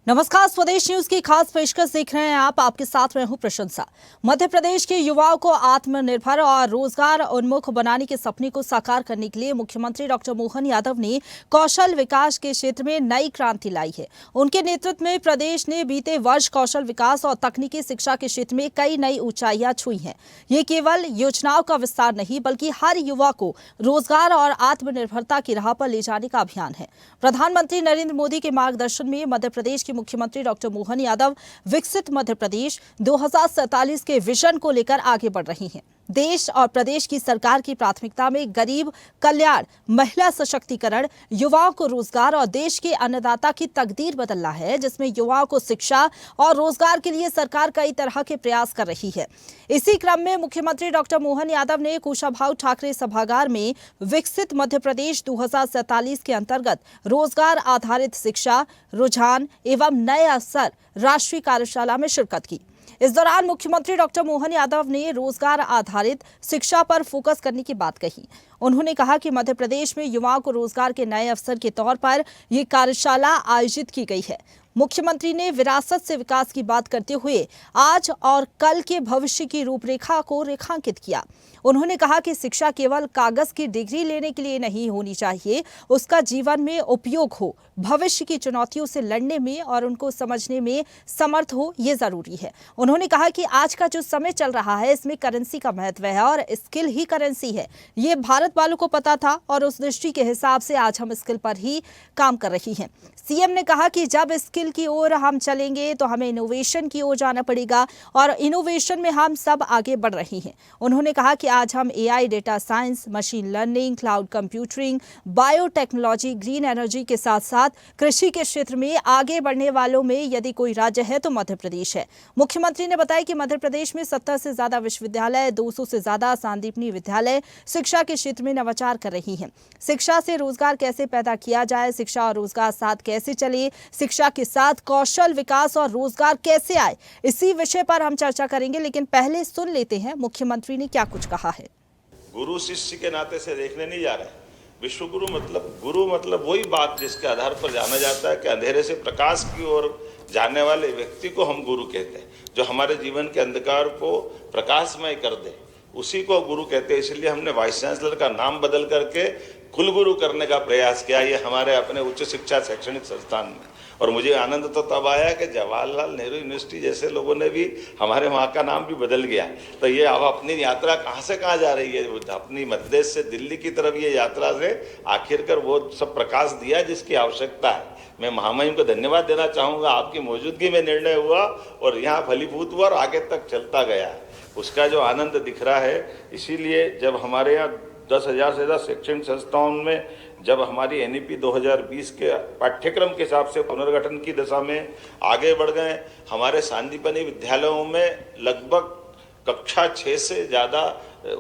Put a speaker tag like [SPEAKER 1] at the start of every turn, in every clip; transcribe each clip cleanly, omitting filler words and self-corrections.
[SPEAKER 1] नमस्कार, स्वदेश न्यूज की खास पेशकश देख रहे हैं आप। आपके साथ मैं हूं प्रशंसा। मध्य प्रदेश के युवाओं को आत्मनिर्भर और रोजगार उन्मुख बनाने के सपने को साकार करने के लिए मुख्यमंत्री डॉक्टर मोहन यादव ने कौशल विकास के क्षेत्र में नई क्रांति लाई है। उनके नेतृत्व में प्रदेश ने बीते वर्ष कौशल विकास और तकनीकी शिक्षा के क्षेत्र में कई नई ऊंचाइयां छुई हैं। ये केवल योजनाओं का विस्तार नहीं, बल्कि हर युवा को रोजगार और आत्मनिर्भरता की राह पर ले जाने का अभियान है। प्रधानमंत्री नरेंद्र मोदी के मार्गदर्शन में मध्य प्रदेश के मुख्यमंत्री डॉक्टर मोहन यादव विकसित मध्य प्रदेश 2047 के विजन को लेकर आगे बढ़ रही हैं। देश और प्रदेश की सरकार की प्राथमिकता में गरीब कल्याण, महिला सशक्तिकरण, युवाओं को रोजगार और देश के अन्नदाता की तकदीर बदलना है, जिसमें युवाओं को शिक्षा और रोजगार के लिए सरकार कई तरह के प्रयास कर रही है। इसी क्रम में मुख्यमंत्री डॉक्टर मोहन यादव ने कुशाभाऊ ठाकरे सभागार में विकसित मध्य प्रदेश 2047 के अंतर्गत रोजगार आधारित शिक्षा, रुझान एवं नए अवसर राष्ट्रीय कार्यशाला में शिरकत की। इस दौरान मुख्यमंत्री डॉक्टर मोहन यादव ने रोजगार आधारित शिक्षा पर फोकस करने की बात कही। उन्होंने कहा कि मध्य प्रदेश में युवाओं को रोजगार के नए अवसर के तौर पर ये कार्यशाला आयोजित की गई है। मुख्यमंत्री ने विरासत से विकास की बात करते हुए आज और कल के भविष्य की रूपरेखा को रेखांकित किया। उन्होंने कहा कि शिक्षा केवल कागज की डिग्री लेने के लिए नहीं होनी चाहिए, उसका जीवन में उपयोग हो, भविष्य की चुनौतियों से लड़ने में और उनको समझने में समर्थ हो, ये जरूरी है। उन्होंने कहा कि आज का जो समय चल रहा है, इसमें करेंसी का महत्व है और स्किल ही करेंसी है। ये भारत वालों को पता था और उस दृष्टि के हिसाब से आज हम स्किल पर ही काम कर रही हैं। सीएम ने कहा कि जब स्किल की ओर हम चलेंगे तो हमें इनोवेशन की ओर जाना पड़ेगा और इनोवेशन में हम सब आगे बढ़ रही हैं। उन्होंने कहा कि आज हम AI, data science, machine learning, cloud computing, biotechnology, green energy के साथ साथ कृषि के क्षेत्र में आगे बढ़ने वालों में यदि कोई राज्य है तो मध्य प्रदेश है। मुख्यमंत्री ने बताया कि मध्य प्रदेश में 70 से ज्यादा विश्वविद्यालय, 200 से ज्यादा सांदीपनी विद्यालय शिक्षा के क्षेत्र में नवाचार कर रही हैं। शिक्षा से रोजगार कैसे पैदा किया जाए, शिक्षा और रोजगार साथ कैसे चले, शिक्षा के साथ कौशल विकास और रोजगार कैसे आए, इसी विषय पर हम चर्चा करेंगे। लेकिन पहले सुन लेते हैं मुख्यमंत्री ने क्या कुछ कहा है।
[SPEAKER 2] गुरु शिष्य के नाते से देखने नहीं जा रहे। विश्व गुरु मतलब वही बात जिसके आधार पर जाना जाता है कि अंधेरे से प्रकाश की ओर जाने वाले व्यक्ति को हम गुरु कहते हैं, जो हमारे जीवन के अंधकार को प्रकाशमय कर दे, उसी को गुरु कहते हैं। इसलिए हमने वाइस चांसलर का नाम बदल करके कुलगुरु करने का प्रयास किया, ये हमारे अपने उच्च शिक्षा शैक्षणिक संस्थान में। और मुझे आनंद तो तब आया कि जवाहरलाल नेहरू यूनिवर्सिटी जैसे लोगों ने भी हमारे वहाँ का नाम भी बदल गया। तो ये अब अपनी यात्रा कहाँ से कहाँ जा रही है, अपनी मध्य प्रदेश से दिल्ली की तरफ ये यात्रा से आखिरकार वो सब प्रकाश दिया जिसकी आवश्यकता है। मैं महामहिम को धन्यवाद देना चाहूँगा। आपकी मौजूदगी में निर्णय हुआ और यहाँ फलीभूत हुआ और आगे तक चलता गया, उसका जो आनंद दिख रहा है। इसीलिए जब हमारे यहाँ 10,000 से ज़्यादा शैक्षणिक संस्थाओं में जब हमारी एनईपी 2020 के पाठ्यक्रम के हिसाब से पुनर्गठन की दिशा में आगे बढ़ गए, हमारे सांदीपनी विद्यालयों में लगभग कक्षा 6 से ज़्यादा,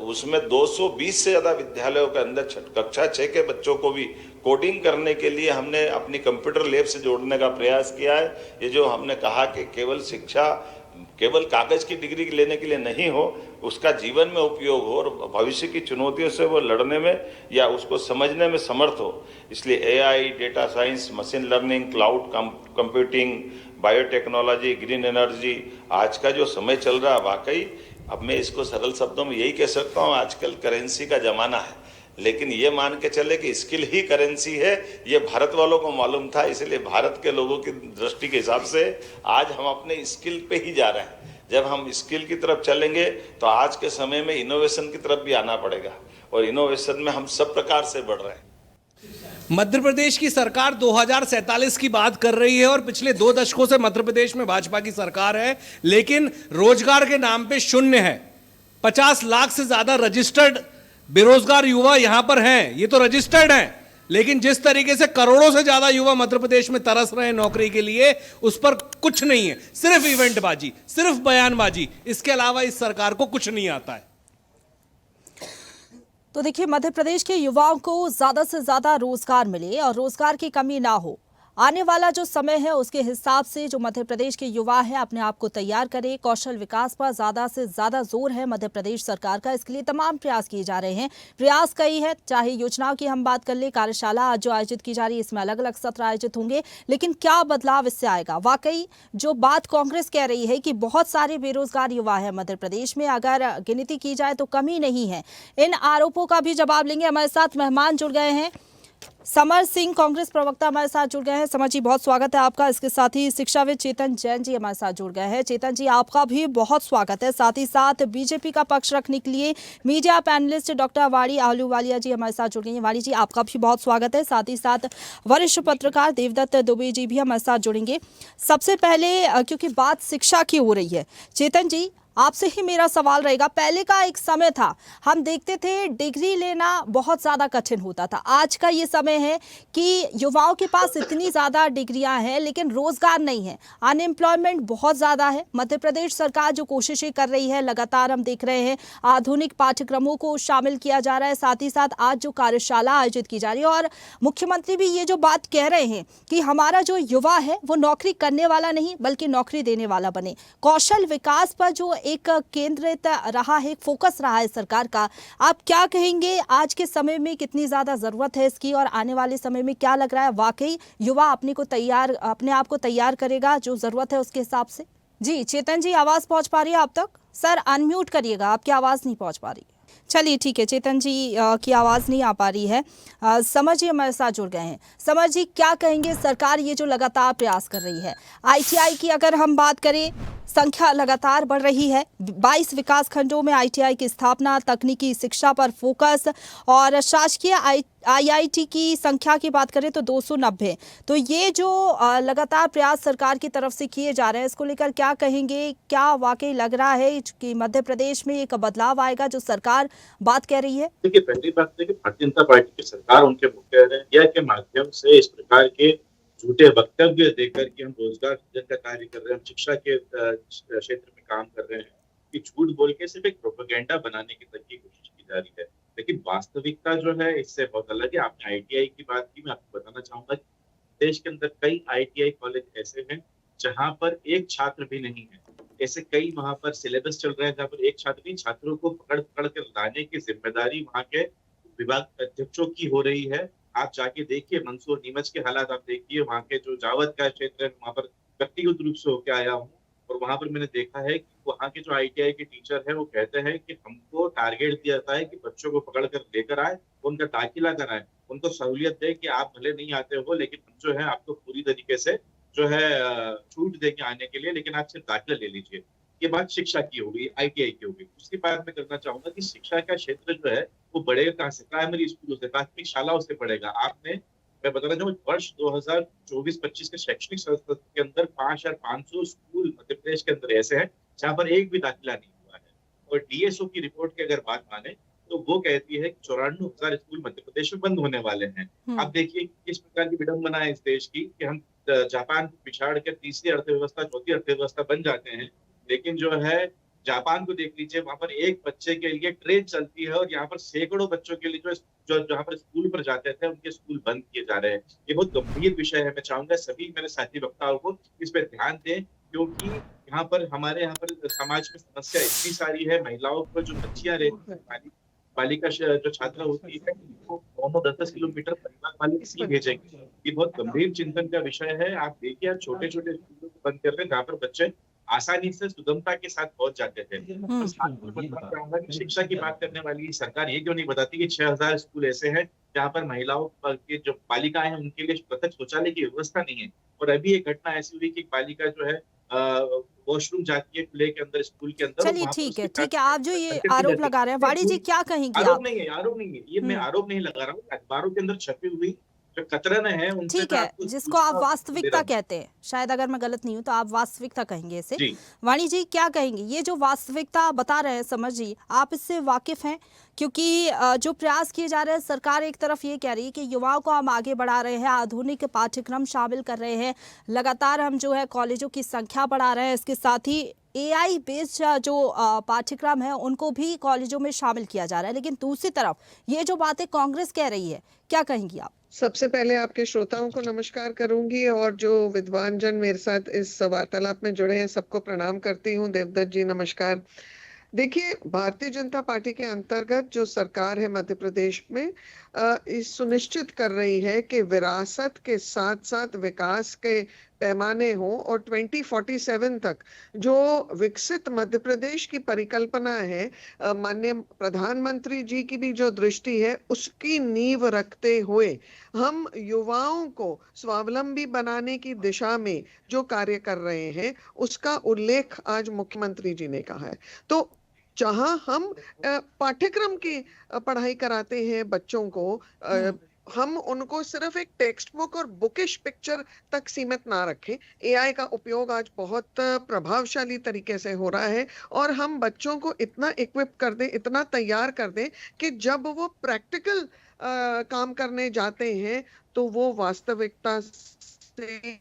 [SPEAKER 2] उसमें 220 से ज़्यादा विद्यालयों के अंदर कक्षा 6 के बच्चों को भी कोडिंग करने के लिए हमने अपनी कंप्यूटर लैब से जोड़ने का प्रयास किया है। ये जो हमने कहा कि केवल शिक्षा केवल कागज की डिग्री लेने के लिए नहीं हो, उसका जीवन में उपयोग हो और भविष्य की चुनौतियों से वो लड़ने में या उसको समझने में समर्थ हो। इसलिए AI, data science, machine learning, cloud computing, biotechnology, green energy, आज का जो समय चल रहा है, वाकई अब मैं इसको सरल शब्दों में यही कह सकता हूँ, आजकल करेंसी का जमाना है। लेकिन ये मान के चले कि स्किल ही करेंसी है, ये भारत वालों को मालूम था। इसलिए भारत के लोगों की दृष्टि के हिसाब से आज हम अपने स्किल पे ही जा रहे हैं। जब हम स्किल की तरफ चलेंगे तो आज के समय में इनोवेशन की तरफ भी आना पड़ेगा और इनोवेशन में हम सब प्रकार से बढ़ रहे हैं।
[SPEAKER 3] मध्य प्रदेश की सरकार 2047 की बात कर रही है और पिछले 2 दशकों से मध्य प्रदेश में भाजपा की सरकार है, लेकिन रोजगार के नाम पे शून्य है। 50 लाख से ज्यादा रजिस्टर्ड बेरोजगार युवा यहां पर हैं, ये तो रजिस्टर्ड हैं, लेकिन जिस तरीके से करोड़ों से ज्यादा युवा मध्य प्रदेश में तरस रहे हैं नौकरी के लिए, उस पर कुछ नहीं है। सिर्फ इवेंटबाजी, सिर्फ बयानबाजी, इसके अलावा इस सरकार को कुछ नहीं आता है।
[SPEAKER 1] तो देखिए, मध्य प्रदेश के युवाओं को ज्यादा से ज्यादा रोजगार मिले और रोजगार की कमी ना हो, आने वाला जो समय है उसके हिसाब से जो मध्य प्रदेश के युवा है अपने आप को तैयार करे, कौशल विकास पर ज्यादा से ज्यादा जोर है मध्य प्रदेश सरकार का। इसके लिए तमाम प्रयास किए जा रहे हैं। प्रयास कई है, चाहे योजनाओं की हम बात कर ले, कार्यशाला आज जो आयोजित की जा रही है इसमें अलग अलग सत्र आयोजित होंगे, लेकिन क्या बदलाव इससे आएगा? वाकई जो बात कांग्रेस कह रही है कि बहुत सारे बेरोजगार युवा है मध्य प्रदेश में, अगर गिनती की जाए तो कमी नहीं है। इन आरोपों का भी जवाब लेंगे। हमारे साथ मेहमान जुड़ गए हैं, समर सिंह कांग्रेस प्रवक्ता हमारे साथ जुड़ गए हैं। समर जी, बहुत स्वागत है आपका। इसके साथ ही शिक्षाविद चेतन जैन जी हमारे साथ जुड़ गए हैं। चेतन जी, आपका भी बहुत स्वागत है। साथ ही साथ बीजेपी का पक्ष रखने के लिए मीडिया पैनलिस्ट डॉक्टर वाड़ी आहलूवालिया जी हमारे साथ जुड़ गई हैं। वाड़ी जी, आपका भी बहुत स्वागत है। साथ ही साथ वरिष्ठ पत्रकार देवदत्त दुबे जी भी हमारे साथ जुड़ेंगे। सबसे पहले क्योंकि बात शिक्षा की हो रही है, चेतन जी आपसे ही मेरा सवाल रहेगा। पहले का एक समय था, हम देखते थे डिग्री लेना बहुत ज़्यादा कठिन होता था। आज का ये समय है कि युवाओं के पास इतनी ज़्यादा डिग्रियां हैं लेकिन रोज़गार नहीं है, अनएम्प्लॉयमेंट बहुत ज़्यादा है। मध्य प्रदेश सरकार जो कोशिशें कर रही है, लगातार हम देख रहे हैं आधुनिक पाठ्यक्रमों को शामिल किया जा रहा है। साथ ही साथ आज जो कार्यशाला आयोजित की जा रही है और मुख्यमंत्री भी ये जो बात कह रहे हैं कि हमारा जो युवा है वो नौकरी करने वाला नहीं बल्कि नौकरी देने वाला बने। कौशल विकास पर जो एक केंद्रित रहा है, फोकस रहा है सरकार का, आप क्या कहेंगे आज के समय में कितनी ज्यादा जरूरत है इसकी, और आने वाले समय में क्या लग रहा है वाकई युवा अपने आप को तैयार करेगा जो जरूरत है उसके हिसाब से? जी चेतन जी, आवाज पहुंच पा रही है आप तक? सर अनम्यूट करिएगा, आपकी आवाज नहीं पहुंच पा रही। चलिए ठीक है, चेतन जी की आवाज़ नहीं आ पा रही है। समर जी हमारे साथ जुड़ गए हैं। समर जी, क्या कहेंगे, सरकार ये जो लगातार प्रयास कर रही है, आईटीआई की अगर हम बात करें, संख्या लगातार बढ़ रही है। 22 विकास खंडों में आईटीआई की स्थापना, तकनीकी शिक्षा पर फोकस, और शासकीय आईआईटी की संख्या की बात करें तो 290। तो ये जो लगातार प्रयास सरकार की तरफ से किए जा रहे हैं, इसको लेकर क्या कहेंगे? क्या वाकई लग रहा है कि मध्य प्रदेश में एक बदलाव आएगा जो सरकार बात कह रही है?
[SPEAKER 4] देखिए, पहली बात है कि भारतीय जनता पार्टी की सरकार उनके मुखिया के माध्यम से इस प्रकार के झूठे वक्तव्य देकर कि हम रोजगार सृजन का कार्य कर रहे हैं, हम शिक्षा के क्षेत्र में काम कर रहे हैं, कि झूठ बोल के सिर्फ एक प्रोपेगेंडा बनाने की तक की कोशिश की जा रही है। लेकिन वास्तविकता जो है इससे बहुत अलग है। आपने आईटीआई की बात की, मैं आपको बताना चाहूंगा कि देश के अंदर कई आईटीआई कॉलेज ऐसे हैं जहां पर एक छात्र भी नहीं है। ऐसे कई वहां पर सिलेबस चल रहे हैं जहाँ पर एक छात्र नहीं, छात्रों को पकड़ पकड़ कर लाने की जिम्मेदारी वहां के विभाग अध्यक्षों की हो रही है। आप जाके देखिए मंदसौर नीमच के हालात, आप देखिए वहाँ के जो जावद का क्षेत्र है, वहां पर व्यक्तिगत रूप से होकर आया हूँ और वहां पर मैंने देखा है कि वहाँ के जो आईटीआई के टीचर है वो कहते हैं कि हमको टारगेट दिया जाता है कि बच्चों को पकड़ कर लेकर आए, उनका दाखिला कराए, उनको सहूलियत दे कि आप भले नहीं आते हो लेकिन हम जो है आपको पूरी तरीके से जो है छूट देंगे आने के लिए, लेकिन आप सिर्फ दाखिला ले लीजिए। ये बात शिक्षा की होगी, आईटीआई की होगी। उसके बाद मैं करना चाहूंगा कि शिक्षा का क्षेत्र जो है वो बढ़ेगा कहाँ से? प्राइमरी स्कूलों से, प्राथमिक शालाओं से बढ़ेगा। मैं बताना चाहूंगा वर्ष 2024-25 के शैक्षणिक सत्र के अंदर 5500 स्कूल मध्य प्रदेश के अंदर ऐसे हैं जहाँ पर एक भी दाखिला नहीं हुआ है। और डीएसओ की रिपोर्ट की अगर बात माने तो वो कहती है कि 94,000 स्कूल मध्य प्रदेश में बंद होने वाले हैं। आप देखिए किस प्रकार की विडंबना है इस देश की कि हम जापान को पिछाड़ कर तीसरी अर्थव्यवस्था, चौथी अर्थव्यवस्था बन जाते हैं, लेकिन जो है जापान को देख लीजिए, वहां पर एक बच्चे के लिए ट्रेन चलती है और यहाँ पर सैकड़ों बच्चों के लिए जो जहाँ पर स्कूल पर जाते थे उनके स्कूल बंद किए जा रहे हैं। ये बहुत गंभीर विषय है। मैं चाहूंगा सभी मेरे साथी वक्ताओं को इस पर ध्यान दें, क्योंकि यहाँ पर हमारे यहाँ पर समाज में समस्या इतनी सारी है। महिलाओं को जो बच्चियां रहती हैं, बालिका जो छात्रा होती है, वो 9-10 किलोमीटर परिवार वाले इसलिए भेजेंगे। ये बहुत गंभीर चिंतन का विषय है। आप देखिए, आप छोटे छोटे स्कूलों को बंद कर रहे हैं जहाँ पर बच्चे आसानी से सुगमता के साथ पहुंच जाते थे। चाहूंगा कि शिक्षा की बात करने वाली सरकार ये क्यों नहीं बताती कि 6000 स्कूल ऐसे हैं जहाँ पर महिलाओं के जो बालिकाएं हैं उनके लिए पृथक शौचालय की व्यवस्था नहीं है। और अभी एक घटना ऐसी हुई कि बालिका जो है वॉशरूम जाती है खुले के अंदर, स्कूल के अंदर।
[SPEAKER 1] चलिए ठीक है, आप जो ये आरोप लगा रहे हैं, वाड़ी जी क्या कहेंगी?
[SPEAKER 4] आरोप नहीं है, ये मैं आरोप नहीं लगा रहा हूँ। अखबारों के अंदर छपी हुई जो कतरन है उनसे
[SPEAKER 1] ठीक है, जिसको आप वास्तविकता कहते हैं, शायद अगर मैं गलत नहीं हूं तो आप वास्तविकता कहेंगे इसे। वाणी जी क्या कहेंगे, ये जो वास्तविकता बता रहे हैं समर जी, आप इससे वाकिफ हैं? क्योंकि जो प्रयास किए जा रहे हैं, सरकार एक तरफ ये कह रही है कि युवाओं को हम आगे बढ़ा रहे हैं, आधुनिक पाठ्यक्रम शामिल कर रहे हैं, लगातार हम जो है कॉलेजों की संख्या बढ़ा रहे हैं, इसके साथ ही एआई बेस्ड जो पाठ्यक्रम है उनको भी कॉलेजों में शामिल किया जा रहा है। लेकिन दूसरी तरफ ये जो बातें कांग्रेस कह रही है, क्या कहेंगी आप?
[SPEAKER 5] सबसे पहले आपके श्रोताओं को नमस्कार करूंगी और जो विद्वान जन मेरे साथ इस वार्तालाप में जुड़े हैं सबको प्रणाम करती हूँ। देवदत्त जी नमस्कार। देखिए, भारतीय जनता पार्टी के अंतर्गत जो सरकार है मध्य प्रदेश में इस सुनिश्चित कर रही है कि विरासत के साथ साथ विकास के पैमाने हो और 2047 तक जो विकसित मध्य प्रदेश की परिकल्पना है, माननीय प्रधानमंत्री जी की भी जो दृष्टि है उसकी नींव रखते हुए हम युवाओं को स्वावलंबी बनाने की दिशा में जो कार्य कर रहे हैं उसका उल्लेख आज मुख्यमंत्री जी ने कहा है। तो जहां हम पाठ्यक्रम की पढ़ाई कराते हैं बच्चों को, हम उनको सिर्फ एक टेक्स्ट बुक और बुकिश पिक्चर तक सीमित ना रखें। एआई का उपयोग आज बहुत प्रभावशाली तरीके से हो रहा है और हम बच्चों को इतना इक्विप कर दें, इतना तैयार कर दें कि जब वो प्रैक्टिकल काम करने जाते हैं तो वो वास्तविकता से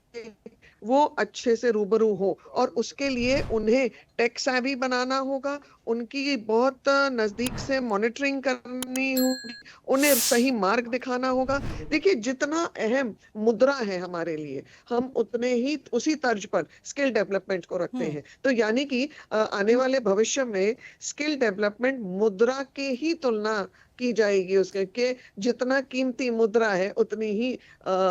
[SPEAKER 5] वो अच्छे से रूबरू हो और उसके लिए उन्हें टेक सेवी बनाना होगा, उनकी बहुत नजदीक से मॉनिटरिंग करनी होगी, उन्हें सही मार्ग दिखाना होगा। देखिए, जितना अहम मुद्रा है हमारे लिए, हम उतने ही उसी तर्ज पर स्किल डेवलपमेंट को रखते हैं। तो यानी कि आने वाले भविष्य में स्किल डेवलपमेंट मुद्रा के ही तुलना की जाएगी उसके, कि जितना कीमती मुद्रा है उतनी ही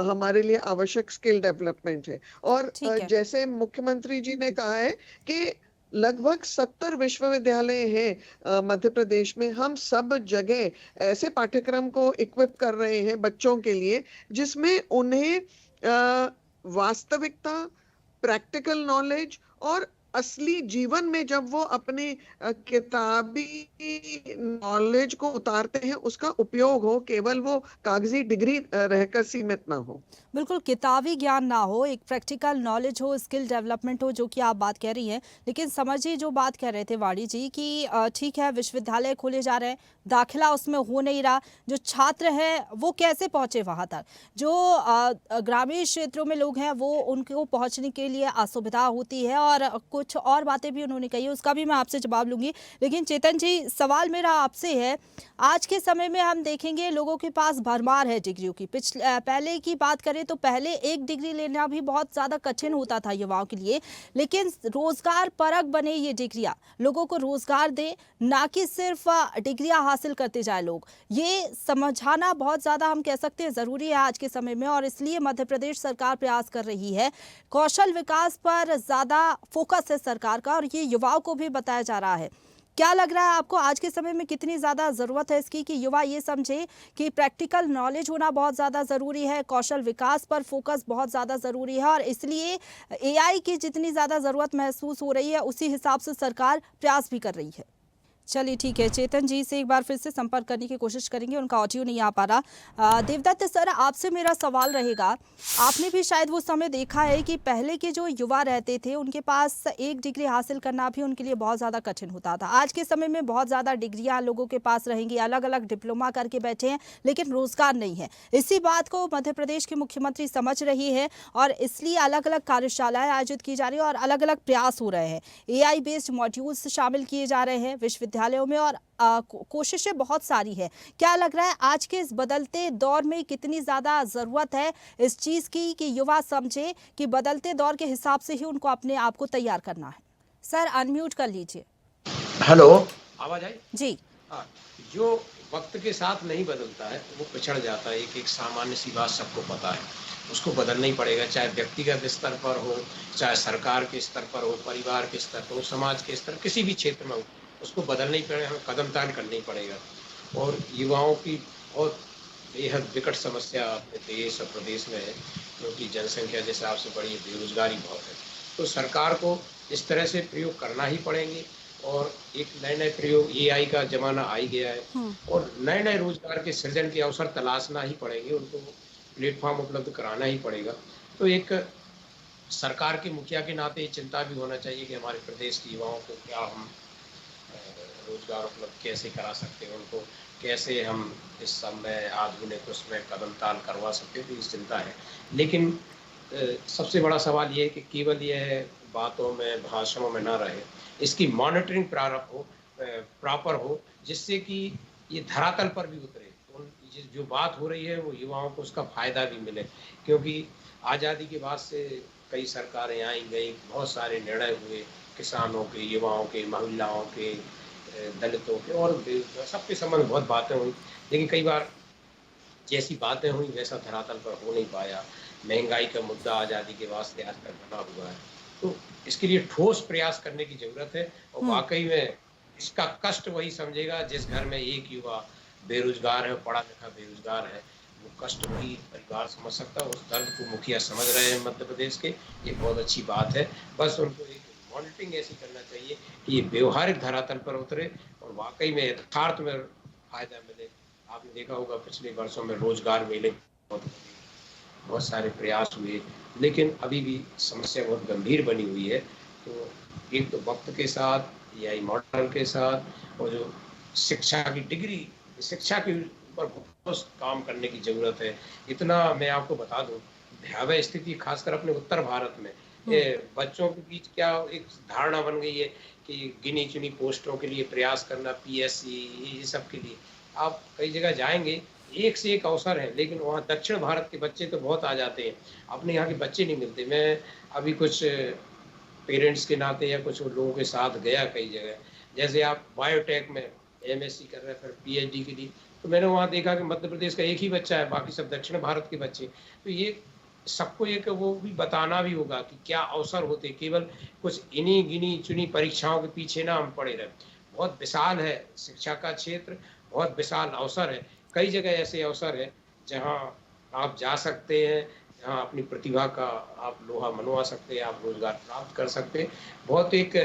[SPEAKER 5] हमारे लिए आवश्यक स्किल डेवलपमेंट है। और जैसे मुख्यमंत्री जी ने कहा है कि लगभग 70 विश्वविद्यालय हैं मध्य प्रदेश में, हम सब जगह ऐसे पाठ्यक्रम को इक्विप कर रहे हैं बच्चों के लिए जिसमें उन्हें वास्तविकता, प्रैक्टिकल नॉलेज और असली जीवन में जब वो अपने किताबी नॉलेज को उतारते हैं उसका उपयोग हो, केवल वो कागजी डिग्री रहकर सीमित ना हो।
[SPEAKER 1] बिल्कुल, किताबी ज्ञान ना हो, एक प्रैक्टिकल नॉलेज हो, स्किल डेवलपमेंट हो, जो कि आप बात कह रही हैं। लेकिन समझिए जो बात कह रहे थे वाणी जी कि ठीक है विश्वविद्यालय खोले जा रहे हैं, दाखिला उसमें हो नहीं रहा, जो छात्र हैं वो कैसे पहुंचे वहां तक, जो ग्रामीण क्षेत्रों में लोग हैं वो उनको पहुंचने के लिए असुविधा होती है और कुछ और बातें भी उन्होंने कही, उसका भी मैं आपसे जवाब लूंगी। लेकिन चेतन जी, सवाल मेरा आपसे है, आज के समय में हम देखेंगे लोगों के पास भरमार है डिग्रियों की। पहले की बात करें तो पहले एक डिग्री लेना भी बहुत ज़्यादा कठिन होता था युवाओं के लिए, लेकिन रोजगार परक बने ये डिग्रियां, लोगों को रोजगार दे, ना कि सिर्फ डिग्रियां हासिल करते जाए लोग। ये समझाना बहुत ज़्यादा हम कह सकते हैं ज़रूरी है आज के समय में, और इसलिए मध्य प्रदेश सरकार प्रयास कर रही है। कौशल विकास पर ज़्यादा फोकस है सरकार का और ये युवाओं को भी बताया जा रहा है। क्या लग रहा है आपको आज के समय में कितनी ज़्यादा ज़रूरत है इसकी कि युवा ये समझे कि प्रैक्टिकल नॉलेज होना बहुत ज़्यादा ज़रूरी है, कौशल विकास पर फोकस बहुत ज़्यादा ज़रूरी है, और इसलिए एआई की जितनी ज़्यादा ज़रूरत महसूस हो रही है उसी हिसाब से सरकार प्रयास भी कर रही है। चलिए ठीक है, चेतन जी से एक बार फिर से संपर्क करने की कोशिश करेंगे, उनका ऑडियो नहीं आ पा रहा। देवदत्त सर, आपसे मेरा सवाल रहेगा, आपने भी शायद वो समय देखा है कि पहले के जो युवा रहते थे उनके पास एक डिग्री हासिल करना भी उनके लिए बहुत ज़्यादा कठिन होता था। आज के समय में बहुत ज़्यादा डिग्रियाँ लोगों के पास रहेंगी, अलग अलग डिप्लोमा करके बैठे हैं लेकिन रोजगार नहीं है। इसी बात को मध्य प्रदेश के मुख्यमंत्री समझ रही है और इसलिए अलग अलग कार्यशालाएँ आयोजित की जा रही है और अलग अलग प्रयास हो रहे हैं। AI बेस्ड मॉड्यूल्स शामिल किए जा रहे हैं विश्वविद्यालयों में और कोशिशें बहुत सारी है। क्या लग रहा है आज के इस बदलते दौर में कितनी ज़्यादा ज़रूरत है इस चीज़ की कि युवा समझे कि बदलते दौर के हिसाब से ही उनको अपने आप को तैयार करना है? सर अनम्यूट कर लीजिए।
[SPEAKER 6] हेलो, आवाज आई
[SPEAKER 1] जी।
[SPEAKER 6] हाँ, जो वक्त के साथ नहीं बदलता है वो पिछड़ जाता है। एक सामान्य सी बात सबको पता है, उसको बदलना ही पड़ेगा, चाहे व्यक्तिगत स्तर पर हो, चाहे सरकार के स्तर पर हो, परिवार के स्तर पर हो, समाज के स्तर, किसी भी क्षेत्र में हो, उसको बदलना ही पड़ेगा, हमें कदम तान करना ही पड़ेगा। और युवाओं की बहुत बेहद विकट समस्या अपने देश और प्रदेश में है, क्योंकि जनसंख्या जिस हिसाब से बढ़ी है, बेरोजगारी बहुत है। तो सरकार को इस तरह से प्रयोग करना ही पड़ेंगे और एक नए नए प्रयोग, AI का जमाना आ ही गया है और नए नए रोजगार के सृजन के अवसर तलाशना ही पड़ेंगे, उनको प्लेटफॉर्म उपलब्ध कराना ही पड़ेगा। तो एक सरकार के मुखिया के नाते चिंता भी होना चाहिए कि हमारे प्रदेश के युवाओं को क्या हम रोजगार उपलब्ध कैसे करा सकते हैं, उनको कैसे हम इस समय आधुनिक उसमें कदम ताल करवा सकते हैं, तो इस चिंता है। लेकिन सबसे बड़ा सवाल ये है कि केवल यह बातों में, भाषणों में ना रहे, इसकी मॉनिटरिंग प्रॉपर हो, जिससे कि ये धरातल पर भी उतरे, उन जो बात हो रही है वो युवाओं को उसका फायदा भी मिले, क्योंकि आज़ादी के बाद से कई सरकारें आई गई, बहुत सारे निर्णय हुए, किसानों के, युवाओं के, महिलाओं के, दलितों के और सबके संबंध बहुत बातें हुई, लेकिन कई बार जैसी बातें हुई वैसा धरातल पर हो नहीं पाया। महंगाई का मुद्दा आज़ादी के बाद से आज तक बना हुआ है, तो इसके लिए ठोस प्रयास करने की जरूरत है। और वाकई में इसका कष्ट वही समझेगा जिस घर में एक युवा बेरोजगार है, पढ़ा लिखा बेरोजगार है, वो कष्ट वही परिवार समझ सकता है। उस दर्द को मुखिया समझ रहे हैं मध्य प्रदेश के, ये बहुत अच्छी बात है। बस उनको एक मॉनिटरिंग ऐसी करना चाहिए कि ये व्यवहारिक धरातल पर उतरे और वाकई में यथार्थ में फायदा मिले। आपने देखा होगा पिछले वर्षों में रोजगार मेले बहुत सारे प्रयास हुए, लेकिन अभी भी समस्या बहुत गंभीर बनी हुई है। तो एक तो वक्त के साथ या मॉडल के साथ और जो शिक्षा की डिग्री, शिक्षा के ऊपर बहुत काम करने की जरूरत है। इतना मैं आपको बता दूं, भयावह स्थिति खासकर अपने उत्तर भारत में बच्चों के बीच क्या एक धारणा बन गई है कि गिनी चुनी पोस्टों के लिए प्रयास करना, पीएससी ये सब के लिए आप कई जगह जाएंगे, एक से एक अवसर है, लेकिन वहाँ दक्षिण भारत के बच्चे तो बहुत आ जाते हैं, अपने यहाँ के बच्चे नहीं मिलते। मैं अभी कुछ पेरेंट्स के नाते या कुछ लोगों के साथ गया कई जगह, जैसे आप बायोटेक में एमएससी कर रहे हैं, फिर पीएचडी के लिए, तो मैंने वहाँ देखा कि मध्य प्रदेश का एक ही बच्चा है, बाकी सब दक्षिण भारत के बच्चे। तो ये सबको एक वो भी बताना भी होगा कि क्या अवसर होते, केवल कुछ इन्हीं गिनी चुनी परीक्षाओं के पीछे ना हम पड़े रहे। बहुत विशाल है शिक्षा का क्षेत्र, बहुत विशाल अवसर है, कई जगह ऐसे अवसर है जहाँ आप जा सकते हैं, जहाँ अपनी प्रतिभा का आप लोहा मनवा सकते हैं, आप रोजगार प्राप्त कर सकते हैं। बहुत एक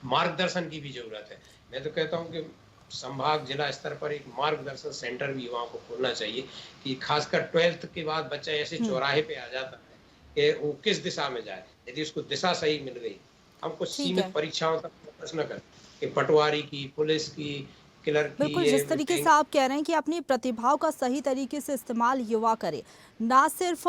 [SPEAKER 6] मार्गदर्शन की भी जरूरत है। मैं तो कहता हूँ कि संभाग जिला स्तर पर एक मार्गदर्शन सेंटर भी युवाओं को खोलना चाहिए कि खासकर 12th के बाद बच्चा ऐसे चौराहे पे आ जाता है कि वो किस दिशा में जाए। यदि उसको दिशा सही मिल गई, हम कुछ सीमित परीक्षाओं तक फोकस न करें कि पटवारी की, पुलिस की, क्लर्क की,
[SPEAKER 1] बिल्कुल, जिस तरीके से आप कह रहे हैं कि अपनी प्रतिभाओं का सही तरीके से इस्तेमाल युवा करे, ना सिर्फ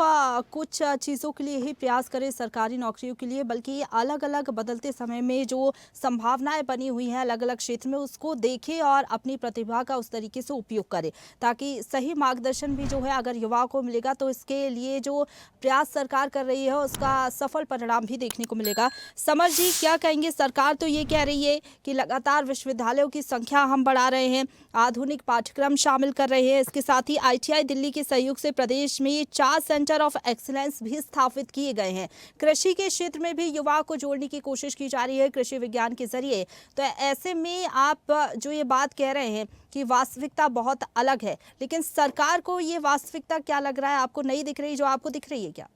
[SPEAKER 1] कुछ चीज़ों के लिए ही प्रयास करे सरकारी नौकरियों के लिए, बल्कि अलग अलग बदलते समय में जो संभावनाएं बनी हुई हैं अलग अलग क्षेत्र में, उसको देखे और अपनी प्रतिभा का उस तरीके से उपयोग करे, ताकि सही मार्गदर्शन भी जो है अगर युवाओं को मिलेगा तो इसके लिए जो प्रयास सरकार कर रही है उसका सफल परिणाम भी देखने को मिलेगा। समर जी, क्या कहेंगे? सरकार तो ये कह रही है कि लगातार विश्वविद्यालयों की संख्या हम बढ़ा रहे हैं, आधुनिक पाठ्यक्रम शामिल कर रहे हैं, इसके साथ ही आईटीआई दिल्ली के सहयोग से प्रदेश में 4 सेंटर ऑफ एक्सीलेंस भी स्थापित किए गए हैं। कृषि के क्षेत्र में भी युवाओं को जोड़ने की कोशिश की जा रही है कृषि विज्ञान के जरिए। तो ऐसे में आप जो ये बात कह रहे हैं कि वास्तविकता बहुत अलग है, लेकिन सरकार को ये वास्तविकता क्या लग रहा है? आपको नहीं दिख रही जो आपको दिख रही है क्या?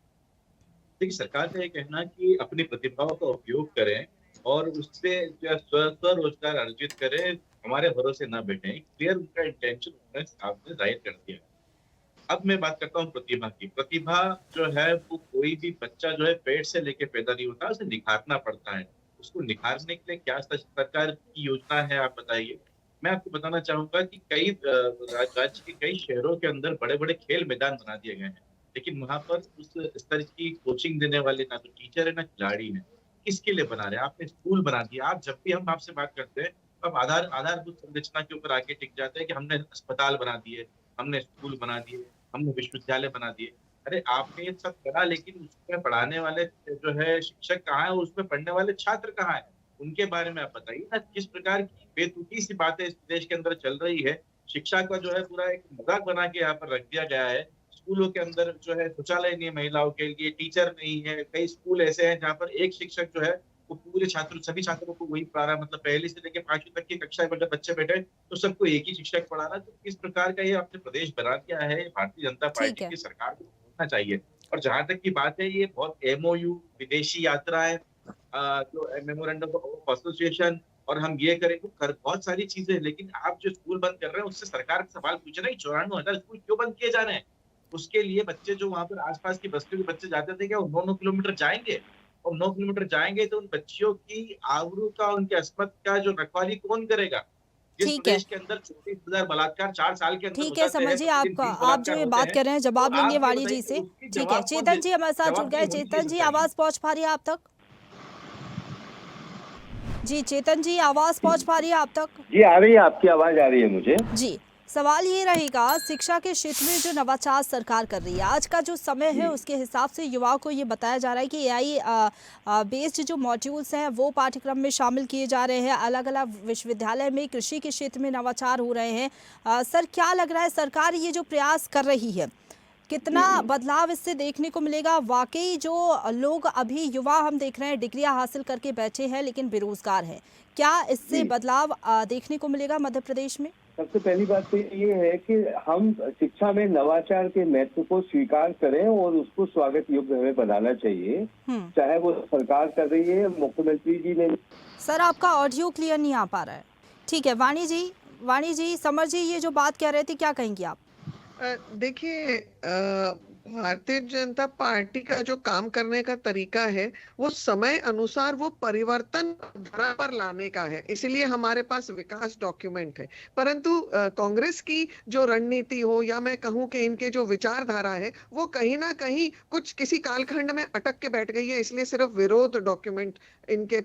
[SPEAKER 4] देखिए, सरकार का ये कहना कि अपनी प्रतिभाओं का उपयोग करें और उससे जो स्वरोजगार अर्जित करें, हमारे भरोसे ना बैठे, क्लियर उनका इंटेंशन उन्होंने सामने जाहिर कर दिया। अब मैं बात करता हूँ प्रतिभा की। प्रतिभा जो है वो कोई भी बच्चा जो है पेट से लेके पैदा नहीं होता, उसे निखारना पड़ता है। उसको निखारने के लिए क्या सरकार की योजना है, आप बताइए। मैं आपको बताना चाहूंगा कि कई राज्य के कई शहरों के अंदर बड़े बड़े खेल मैदान बना दिए गए हैं, लेकिन वहां पर उस स्तर की कोचिंग देने वाले ना तो टीचर है ना खिलाड़ी है। किसके लिए बना रहे हैं? आपने स्कूल बना दिया। आप जब भी हम आपसे बात करते हैं अब आधारभूत संरचना के ऊपर आके टिक जाते हैं कि हमने अस्पताल बना दिए, हमने स्कूल बना दिए, हमने विश्वविद्यालय बना दिए। अरे आपने ये सब करा, लेकिन उसमें पढ़ाने वाले जो है शिक्षक कहाँ है, उसमें पढ़ने वाले छात्र कहाँ है, उनके बारे में आप बताइए ना। किस प्रकार की बेतुकी सी बातें इस देश के अंदर चल रही है। शिक्षा का जो है पूरा एक मजाक बना के यहाँ पर रख दिया गया है। स्कूलों के अंदर जो है शौचालय नहीं है महिलाओं के लिए, टीचर नहीं है। कई स्कूल ऐसे हैं जहाँ पर एक शिक्षक जो है वो पूरे सभी छात्रों को वही पढ़ा रहा है, मतलब पहली से लेकर 5वीं तक की कक्षा में जब बच्चे बैठे तो सबको एक ही शिक्षक पढ़ा रहा है। तो किस प्रकार का ये आपने प्रदेश बना दिया है, भारतीय जनता पार्टी की सरकार को सोचना चाहिए। और जहां तक की बात है, ये बहुत MOU, विदेशी यात्राएं, जो मेमोरेंडम ऑफ एसोसिएशन, और हम ये करें बहुत सारी चीजें, लेकिन आप जो स्कूल बंद कर रहे हैं उससे सरकार का सवाल पूछ रहे हैं 94,000 स्कूल क्यों बंद किए जा रहे हैं। उसके लिए बच्चे जो वहां पर आसपास की बस्तियों के बच्चे जाते थे, क्या वो 9 किलोमीटर जाएंगे? और 9 किलोमीटर जाएंगे तो उन बच्चियों की आबरू का, उनकी अस्मत का जो रखवाली कौन करेगा? जिस प्रदेश के अंदर 34,000 बलात्कार 4 साल के अंदर,
[SPEAKER 1] ठीक है, समझ जी, आप जो ये बात कर रहे हैं जवाब लेंगे वाणी जी से। ठीक है, चेतन जी हमारे साथ जुड़ गए। चेतन जी, आवाज पहुंच पा रही है आप तक? जी चेतन जी, आवाज पहुंच पा रही है आप तक?
[SPEAKER 7] जी आ रही है, आपकी आवाज आ रही है मुझे।
[SPEAKER 1] जी, सवाल ये रहेगा, शिक्षा के क्षेत्र में जो नवाचार सरकार कर रही है, आज का जो समय है उसके हिसाब से युवाओं को ये बताया जा रहा है कि एआई बेस्ड जो मॉड्यूल्स हैं वो पाठ्यक्रम में शामिल किए जा रहे हैं। अलग अलग विश्वविद्यालय में कृषि के क्षेत्र में नवाचार हो रहे हैं। सर, क्या लग रहा है, सरकार ये जो प्रयास कर रही है, कितना बदलाव इससे देखने को मिलेगा? वाकई जो लोग अभी युवा हम देख रहे हैं डिग्रियां हासिल करके बैठे हैं लेकिन बेरोजगार हैं, क्या इससे बदलाव देखने को मिलेगा मध्य प्रदेश में?
[SPEAKER 7] सबसे पहली बात तो ये है कि हम शिक्षा में नवाचार के महत्व को स्वीकार करें और उसको स्वागत योग्य हमें बनाना चाहिए, चाहे वो सरकार कर रही है, मुख्यमंत्री जी ने।
[SPEAKER 1] सर, आपका ऑडियो क्लियर नहीं आ पा रहा है। ठीक है, वाणी जी, समर जी ये जो बात कह रहे थे, क्या कहेंगे आप?
[SPEAKER 5] देखिए, भारतीय जनता पार्टी का जो काम करने का तरीका है वो समय अनुसार वो परिवर्तन धारा पर लाने का है, इसलिए हमारे पास विकास डॉक्यूमेंट है। परंतु कांग्रेस की जो रणनीति हो या मैं कहूं कि इनके जो विचारधारा है वो कहीं ना कहीं कुछ किसी कालखंड में अटक के बैठ गई है, इसलिए सिर्फ विरोध डॉक्यूमेंट इनके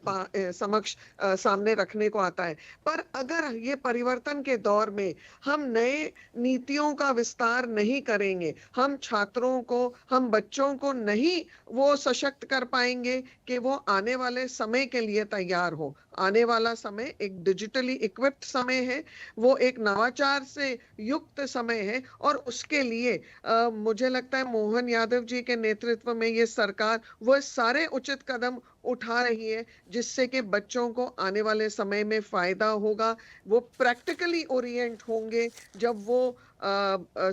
[SPEAKER 5] समक्ष सामने रखने को आता है। पर अगर ये परिवर्तन के दौर में हम नए नीतियों का विस्तार नहीं करेंगे, हम छात्रों को, हम बच्चों को नहीं वो सशक्त कर पाएंगे कि वो आने वाले समय के लिए तैयार हो। आने वाला समय एक डिजिटली इक्विप्ड समय है, वो एक नवाचार से युक्त समय है और उसके लिए मुझे लगता है मोहन यादव जी के नेतृत्व में ये सरकार वो सारे उचित कदम उठा रही है जिससे कि बच्चों को आने वाले समय में फायदा होगा। वो प्रैक्टिकली ओरिएंट होंगे जब वो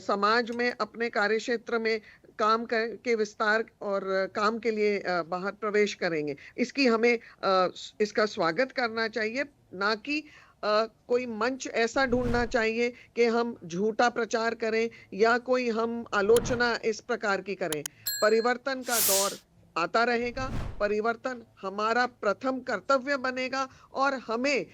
[SPEAKER 5] समाज में अपने कार्यक्षेत्र में काम के विस्तार और काम के लिए बाहर प्रवेश करेंगे। इसकी हमें इसका स्वागत करना चाहिए, ना कि कोई मंच ऐसा ढूंढना चाहिए कि हम झूठा प्रचार करें या कोई हम आलोचना इस प्रकार की करें। परिवर्तन का दौर आता रहेगा, परिवर्तन हमारा प्रथम कर्तव्य बनेगा और हमें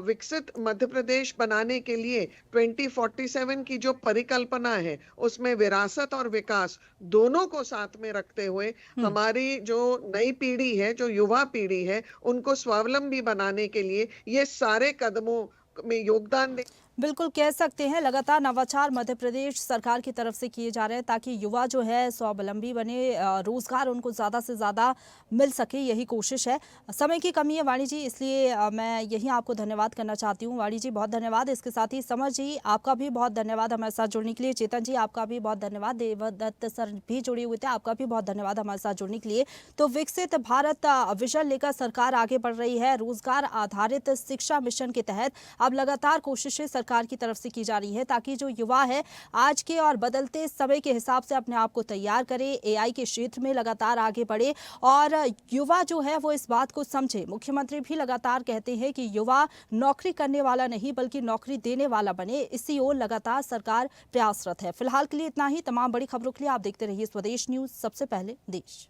[SPEAKER 5] विकसित मध्य प्रदेश बनाने के लिए 2047 की जो परिकल्पना है उसमें विरासत और विकास दोनों को साथ में रखते हुए हमारी जो नई पीढ़ी है, जो युवा पीढ़ी है, उनको स्वावलंबी बनाने के लिए ये सारे कदमों में योगदान दे।
[SPEAKER 1] बिल्कुल कह सकते हैं लगातार नवाचार मध्य प्रदेश सरकार की तरफ से किए जा रहे हैं ताकि युवा जो है स्वावलंबी बने, रोजगार उनको ज़्यादा से ज़्यादा मिल सके, यही कोशिश है। समय की कमी है वाणी जी, इसलिए मैं यहीं आपको धन्यवाद करना चाहती हूँ। वाणी जी बहुत धन्यवाद। इसके साथ ही समर जी आपका भी बहुत धन्यवाद हमारे साथ जुड़ने के लिए। चेतन जी आपका भी बहुत धन्यवाद। देवदत्त सर भी जुड़े हुए थे, आपका भी बहुत धन्यवाद हमारे साथ जुड़ने के लिए। तो विकसित भारत विजन लेकर सरकार आगे बढ़ रही है। रोजगार आधारित शिक्षा मिशन के तहत अब लगातार कोशिशें सरकार की तरफ से की जा रही है ताकि जो युवा है आज के और बदलते समय के हिसाब से अपने आप को तैयार करे, एआई के क्षेत्र में लगातार आगे बढ़े और युवा जो है वो इस बात को समझे। मुख्यमंत्री भी लगातार कहते हैं कि युवा नौकरी करने वाला नहीं बल्कि नौकरी देने वाला बने, इसी ओर लगातार सरकार प्रयासरत है। फिलहाल के लिए इतना ही। तमाम बड़ी खबरों के लिए आप देखते रहिए स्वदेश न्यूज, सबसे पहले देश।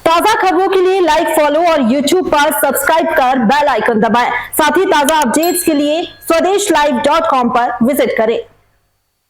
[SPEAKER 8] ताजा खबरों के लिए लाइक, फॉलो और YouTube पर सब्सक्राइब कर बेल आइकन दबाएं। साथ ही ताजा अपडेट्स के लिए SwadeshLive.com पर विजिट करें।